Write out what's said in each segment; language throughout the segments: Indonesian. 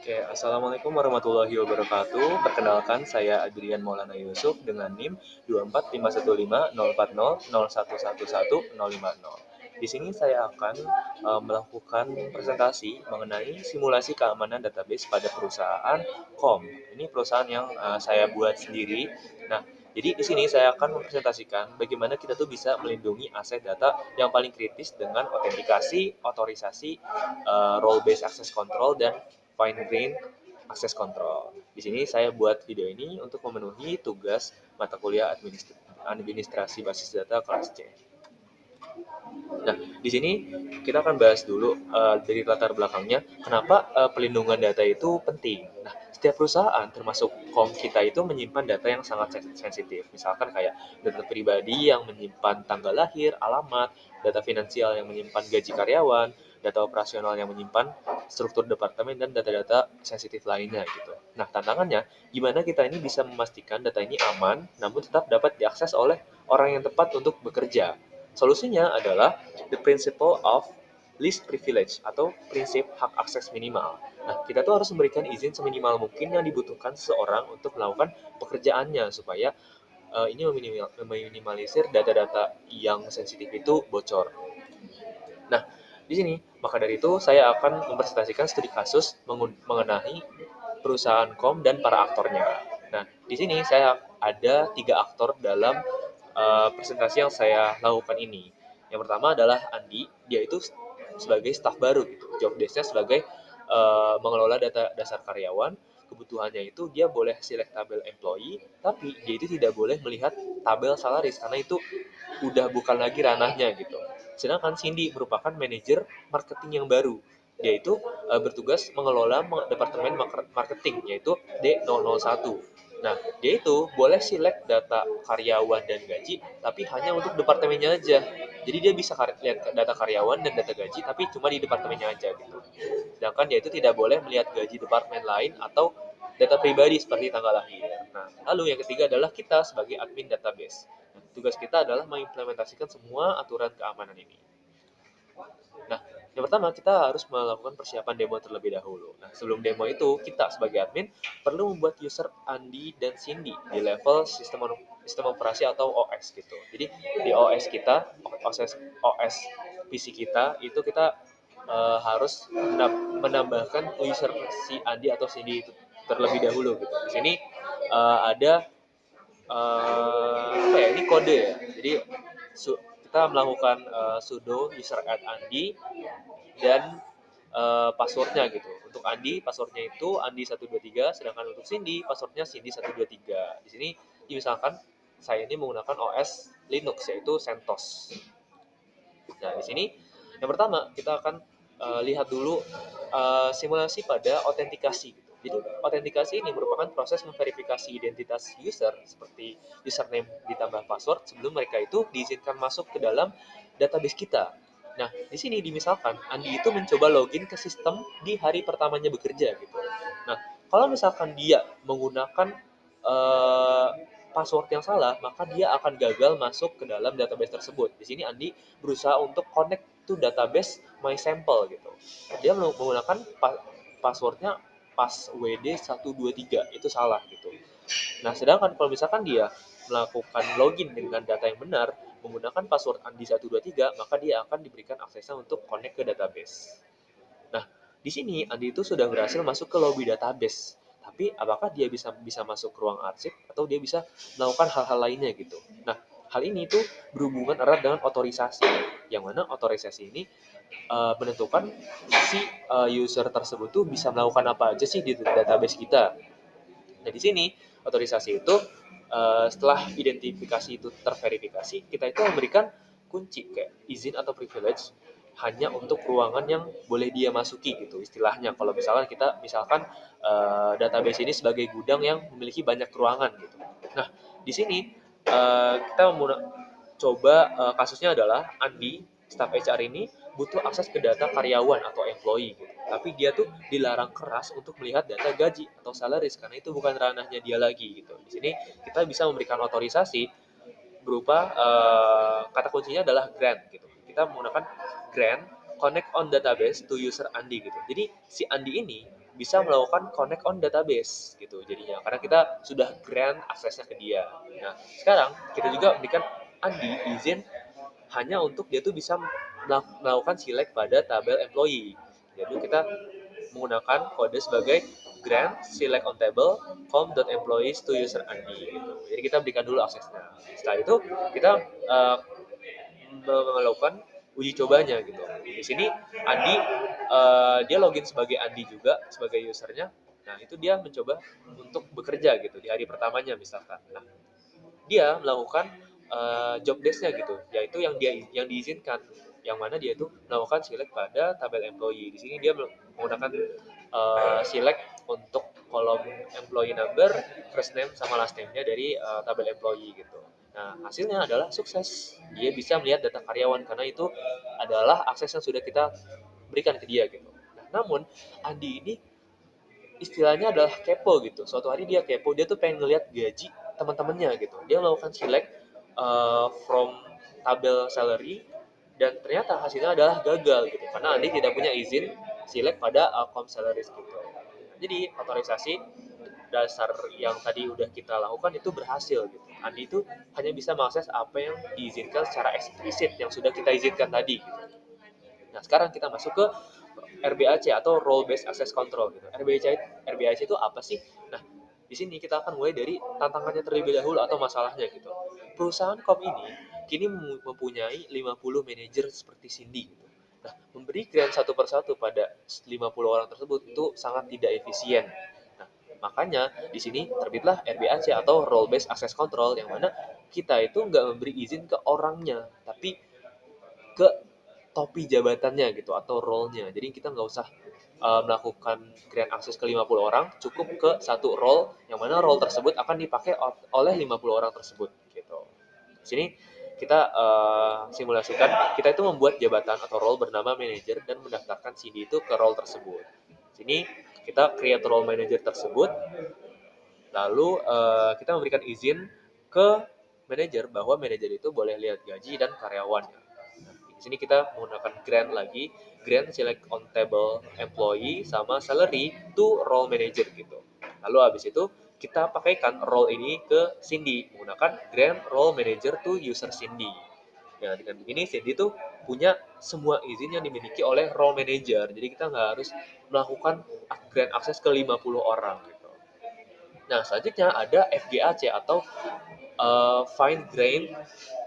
Oke, Assalamualaikum warahmatullahi wabarakatuh. Perkenalkan, saya Adrian Maulana Yusuf dengan NIM 245150400111050. Di sini saya akan melakukan presentasi mengenai simulasi keamanan database pada perusahaan KOM. Ini perusahaan yang saya buat sendiri. Nah, jadi di sini saya akan mempresentasikan bagaimana kita tuh bisa melindungi aset data yang paling kritis dengan autentikasi, otorisasi, role based access control, dan fine grain access control. Di sini saya buat video ini untuk memenuhi tugas mata kuliah administrasi basis data kelas C. Nah, di sini kita akan bahas dulu dari latar belakangnya kenapa pelindungan data itu penting. Nah, setiap perusahaan termasuk kom kita itu menyimpan data yang sangat sensitif. Misalkan kayak data pribadi yang menyimpan tanggal lahir, alamat, data finansial yang menyimpan gaji karyawan, data operasional yang menyimpan struktur departemen, dan data-data sensitif lainnya gitu. Nah, tantangannya gimana kita ini bisa memastikan data ini aman namun tetap dapat diakses oleh orang yang tepat untuk bekerja. Solusinya adalah the principle of least privilege atau prinsip hak akses minimal. Nah, kita tuh harus memberikan izin seminimal mungkin yang dibutuhkan seseorang untuk melakukan pekerjaannya supaya ini meminimalisir data-data yang sensitif itu bocor. Nah, di sini maka dari itu saya akan mempresentasikan studi kasus mengenai perusahaan kom dan para aktornya. Nah, di sini saya ada 3 aktor dalam presentasi yang saya lakukan ini. Yang pertama adalah Andi, dia itu sebagai staf baru gitu. Job desk-nya sebagai mengelola data dasar karyawan. Kebutuhannya itu dia boleh select tabel employee, tapi dia itu tidak boleh melihat tabel salaris karena itu udah bukan lagi ranahnya gitu. Sedangkan Cindy merupakan manajer marketing yang baru. Dia itu bertugas mengelola departemen marketing yaitu D001. Nah, dia itu boleh select data karyawan dan gaji, tapi hanya untuk departemennya aja. Jadi dia bisa lihat data karyawan dan data gaji, tapi cuma di departemennya aja gitu. Sedangkan dia itu tidak boleh melihat gaji departemen lain atau data pribadi seperti tanggal lahir. Nah, lalu yang ketiga adalah kita sebagai admin database. Nah, tugas kita adalah mengimplementasikan semua aturan keamanan ini. Nah, yang pertama kita harus melakukan persiapan demo terlebih dahulu. Nah, sebelum demo itu kita sebagai admin perlu membuat user Andi dan Cindy di level sistem operasi atau OS gitu. Jadi di OS kita, OS PC kita itu kita harus menambahkan user si Andi atau Cindy itu terlebih dahulu gitu. Di sini ada apa ya? Ini kode ya. Jadi kita melakukan sudo user add Andi dan passwordnya gitu. Untuk Andi, passwordnya itu Andi123, sedangkan untuk Cindy, passwordnya Cindy123. Di sini misalkan saya ini menggunakan OS Linux yaitu CentOS. Nah, di sini yang pertama kita akan lihat dulu simulasi pada autentikasi. Jadi autentikasi ini merupakan proses memverifikasi identitas user seperti username ditambah password sebelum mereka itu diizinkan masuk ke dalam database kita. Nah, di sini dimisalkan Andi itu mencoba login ke sistem di hari pertamanya bekerja gitu. Nah, kalau misalkan dia menggunakan eh, password yang salah, maka dia akan gagal masuk ke dalam database tersebut. Di sini Andi berusaha untuk connect to database my sample gitu. Dia menggunakan passwordnya pas WD123 itu salah gitu. Nah, sedangkan kalau misalkan dia melakukan login dengan data yang benar menggunakan password Andi123, maka dia akan diberikan aksesnya untuk connect ke database. Nah, di sini Andi itu sudah berhasil masuk ke lobby database. Tapi apakah dia bisa bisa masuk ke ruang arsip atau dia bisa melakukan hal-hal lainnya gitu. Nah, hal ini tuh berhubungan erat dengan otorisasi. Yang mana otorisasi ini menentukan si user tersebut tuh bisa melakukan apa aja sih di database kita. Nah, di sini otorisasi itu setelah identifikasi itu terverifikasi, kita itu memberikan kunci kayak izin atau privilege hanya untuk ruangan yang boleh dia masuki gitu istilahnya. Kalau misalkan kita database ini sebagai gudang yang memiliki banyak ruangan gitu. Nah, di sini kita coba kasusnya adalah Andi, staf HR ini butuh akses ke data karyawan atau employee gitu. Tapi dia tuh dilarang keras untuk melihat data gaji atau salaris karena itu bukan ranahnya dia lagi gitu. Di sini kita bisa memberikan otorisasi berupa kata kuncinya adalah grant gitu. Kita menggunakan grant connect on database to user Andi gitu. Jadi si Andi ini bisa melakukan connect on database gitu jadinya, karena kita sudah grant aksesnya ke dia. Nah, sekarang kita juga berikan Andi izin hanya untuk dia tuh bisa melakukan select pada tabel employee. Jadi kita menggunakan kode sebagai grant select on table com.employees to user Andi gitu. Jadi kita berikan dulu aksesnya. Setelah itu kita uh, melakukan uji cobanya gitu. Di sini Andi dia login sebagai Andi juga sebagai usernya. Nah, itu dia mencoba untuk bekerja gitu di hari pertamanya misalkan. Nah, dia melakukan job desk-nya gitu, yaitu yang diizinkan, yang mana dia itu melakukan select pada tabel employee. Di sini dia menggunakan select untuk kolom employee number, first name sama last name-nya dari tabel employee gitu. Nah, hasilnya adalah sukses. Dia bisa melihat data karyawan karena itu adalah akses yang sudah kita berikan ke dia gitu. Nah, namun Andi ini istilahnya adalah kepo gitu. Suatu hari dia kepo, dia tuh pengen ngeliat gaji teman-temannya gitu. Dia melakukan select from tabel salary dan ternyata hasilnya adalah gagal gitu karena Andi tidak punya izin select pada com salaries gitu. Jadi otorisasi dasar yang tadi udah kita lakukan itu berhasil gitu. Andi itu hanya bisa mengakses apa yang diizinkan secara eksplisit yang sudah kita izinkan tadi gitu. Nah, sekarang kita masuk ke RBAC atau Role Based Access Control gitu. RBAC itu apa sih? Nah, di sini kita akan mulai dari tantangannya terlebih dahulu atau masalahnya gitu. Perusahaan kom ini kini mempunyai 50 manajer seperti Cindy gitu. Nah, memberi grant satu persatu pada 50 orang tersebut itu sangat tidak efisien. Nah, makanya di sini terbitlah RBAC atau Role Based Access Control yang mana kita itu nggak memberi izin ke orangnya, tapi ke topi jabatannya gitu atau role-nya. Jadi kita nggak usah melakukan grant access ke 50 orang, cukup ke satu role yang mana role tersebut akan dipakai oleh 50 orang tersebut gitu. Di sini kita simulasikan kita itu membuat jabatan atau role bernama manager dan mendaftarkan CD itu ke role tersebut. Di sini kita create role manager tersebut, lalu kita memberikan izin ke manajer bahwa manajer itu boleh lihat gaji dan karyawannya. Di sini kita menggunakan grant lagi, grant select on table employee sama salary to role manager gitu. Lalu habis itu kita pakaikan role ini ke Cindy menggunakan grant role manager to user Cindy. Ya, dengan begini Cindy tuh punya semua izin yang dimiliki oleh role manager. Jadi kita nggak harus melakukan grant akses ke 50 orang gitu. Nah, selanjutnya ada FGAC atau Fine Grain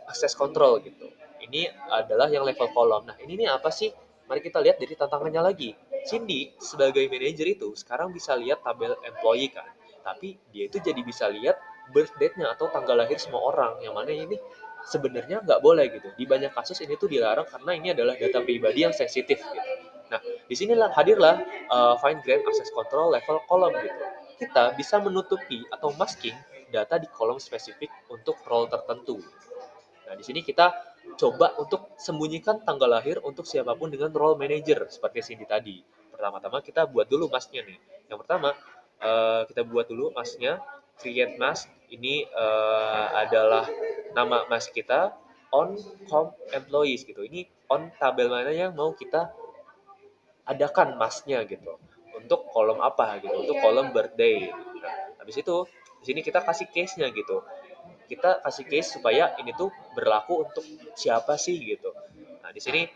Access Control gitu. Ini adalah yang level kolom. Nah, ini nih apa sih? Mari kita lihat dari tantangannya lagi. Cindy sebagai manajer itu sekarang bisa lihat tabel employee kan. Tapi dia itu jadi bisa lihat birth date-nya atau tanggal lahir semua orang. Yang mana ini sebenarnya nggak boleh gitu. Di banyak kasus ini tuh dilarang karena ini adalah data pribadi yang sensitif gitu. Nah, disinilah hadirlah Fine Grain Access Control level kolom gitu. Kita bisa menutupi atau masking data di kolom spesifik untuk role tertentu. Nah, di sini kita coba untuk sembunyikan tanggal lahir untuk siapapun dengan role manager seperti Cindy tadi. Pertama-tama kita buat dulu masknya nih. Yang pertama kita buat dulu masknya, create mask. Ini adalah nama mask kita on com employees gitu. Ini on tabel mana yang mau kita adakan masknya gitu. Untuk kolom apa gitu, untuk kolom birthday. Nah, habis itu di sini kita kasih case-nya gitu, kita kasih case supaya ini tuh berlaku untuk siapa sih gitu. Nah, di sini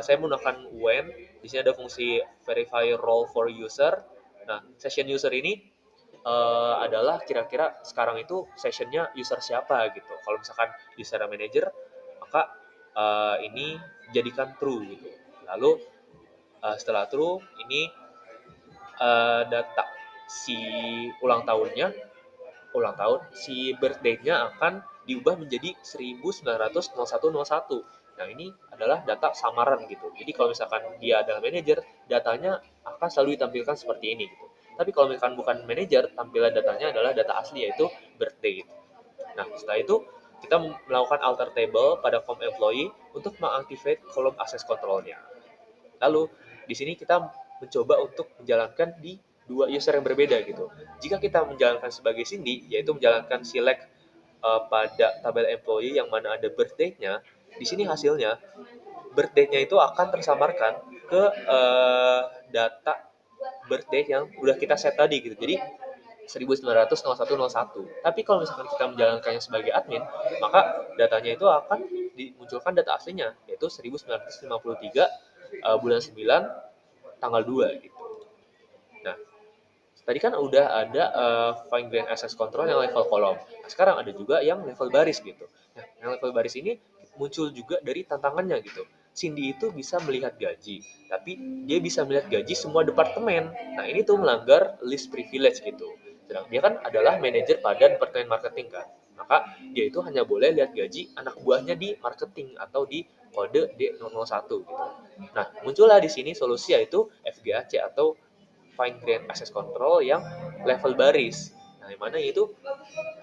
saya menggunakan when, di sini ada fungsi verify role for user. Nah, session user ini adalah kira-kira sekarang itu sessionnya user siapa gitu. Kalau misalkan user manager, maka ini jadikan true gitu. Lalu setelah true, ini data si ulang tahunnya ulang tahun, si birthday-nya akan diubah menjadi 190101. Nah, ini adalah data samaran gitu. Jadi kalau misalkan dia adalah manajer, datanya akan selalu ditampilkan seperti ini gitu. Tapi kalau misalkan bukan manajer, tampilan datanya adalah data asli yaitu birthday. Nah, setelah itu kita melakukan alter table pada form employee untuk mengactivate kolom access control-nya. Lalu di sini kita mencoba untuk menjalankan di dua user yang berbeda gitu. Jika kita menjalankan sebagai Cindy, yaitu menjalankan select pada tabel employee yang mana ada birthday-nya, di sini hasilnya birthday-nya itu akan tersamarkan ke data birthday yang udah kita set tadi gitu. Jadi 1901 Tapi kalau misalkan kita menjalankannya sebagai admin, maka datanya itu akan dimunculkan data aslinya, yaitu 1953 bulan 9 tanggal 2 gitu. Nah, tadi kan udah ada fine grained access control yang level kolom. Nah, sekarang ada juga yang level baris gitu. Nah, yang level baris ini muncul juga dari tantangannya gitu. Cindy itu bisa melihat gaji, tapi dia bisa melihat gaji semua departemen. Nah, ini tuh melanggar list privilege gitu. Sedang dia kan adalah manajer pada departemen marketing kan. Maka dia itu hanya boleh lihat gaji anak buahnya di marketing atau di kode D001 gitu. Nah, muncullah di sini solusi yaitu FGAC atau fine grained access control yang level baris. Nah, yang mana itu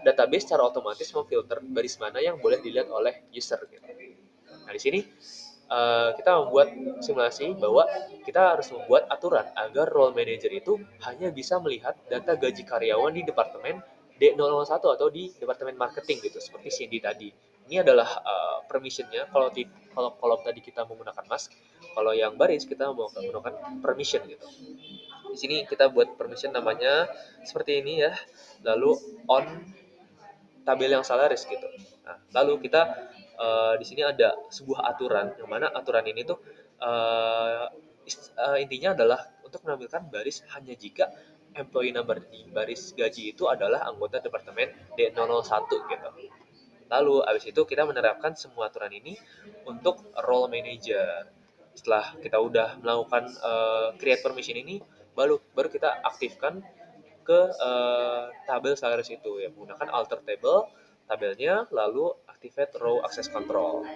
database secara otomatis memfilter baris mana yang boleh dilihat oleh user gitu. Nah, di sini kita membuat simulasi bahwa kita harus membuat aturan agar role manager itu hanya bisa melihat data gaji karyawan di departemen D001 atau di departemen marketing gitu, seperti Cindy tadi. Ini adalah permissionnya. Kalau kolom tadi kita menggunakan mask, kalau yang baris kita menggunakan permission gitu. Di sini kita buat permission namanya seperti ini ya. Lalu on tabel yang salaris gitu. Nah, lalu kita di sini ada sebuah aturan yang mana aturan ini tuh intinya adalah untuk menampilkan baris hanya jika employee number di baris gaji itu adalah anggota departemen D001 gitu. Lalu abis itu kita menerapkan semua aturan ini untuk role manager. Setelah kita udah melakukan create permission ini, baru kita aktifkan ke tabel salaries itu ya menggunakan alter table tabelnya, lalu activate row access control.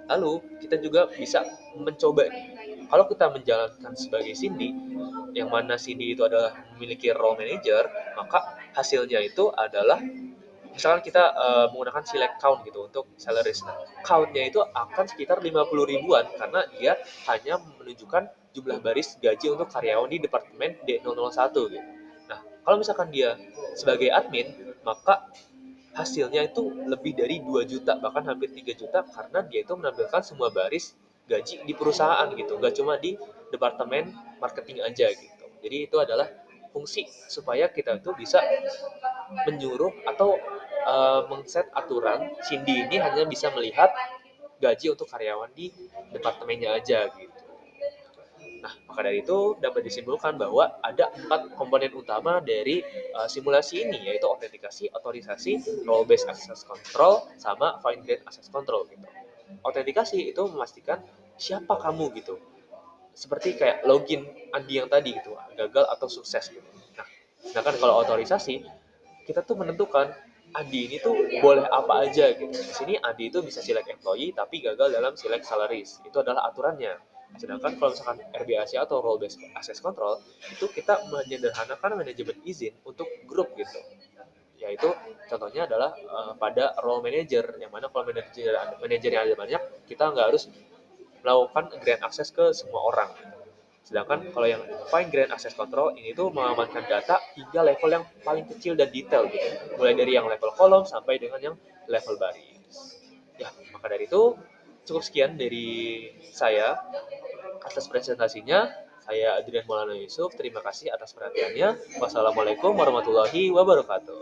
Lalu kita juga bisa mencoba kalau kita menjalankan sebagai Cindy, yang mana Cindy itu adalah memiliki role manager, maka hasilnya itu adalah misalkan kita menggunakan select count gitu untuk salaries. Nah, countnya itu akan sekitar 50 ribuan karena dia hanya menunjukkan jumlah baris gaji untuk karyawan di departemen D001 gitu. Nah, kalau misalkan dia sebagai admin, maka hasilnya itu lebih dari 2 juta, bahkan hampir 3 juta karena dia itu menampilkan semua baris gaji di perusahaan gitu, nggak cuma di departemen marketing aja gitu. Jadi itu adalah fungsi supaya kita itu bisa menyuruh atau mengset aturan Cindy ini hanya bisa melihat gaji untuk karyawan di departemennya aja gitu. Nah, maka dari itu dapat disimpulkan bahwa ada 4 komponen utama dari simulasi ini, yaitu autentikasi, otorisasi, role based access control, sama fine grained access control gitu. Autentikasi itu memastikan siapa kamu gitu. Seperti kayak login Andi yang tadi gitu, gagal atau sukses gitu. Nah, sedangkan kalau otorisasi, kita tuh menentukan Andi ini tuh boleh apa aja gitu. Di sini Andi itu bisa select employee tapi gagal dalam select salaries. Itu adalah aturannya. Sedangkan kalau misalkan RBAC atau role based access control itu kita menyederhanakan manajemen izin untuk grup gitu. Yaitu contohnya adalah pada role manager yang mana kalau manajernya ada banyak, kita nggak harus melakukan grant access ke semua orang. Sedangkan kalau yang fine grained access control ini tuh mengamankan data hingga level yang paling kecil dan detail gitu. Mulai dari yang level kolom sampai dengan yang level baris. Ya, maka dari itu cukup sekian dari saya atas presentasinya. Saya Adrian Maulana Yusuf. Terima kasih atas perhatiannya. Wassalamualaikum warahmatullahi wabarakatuh.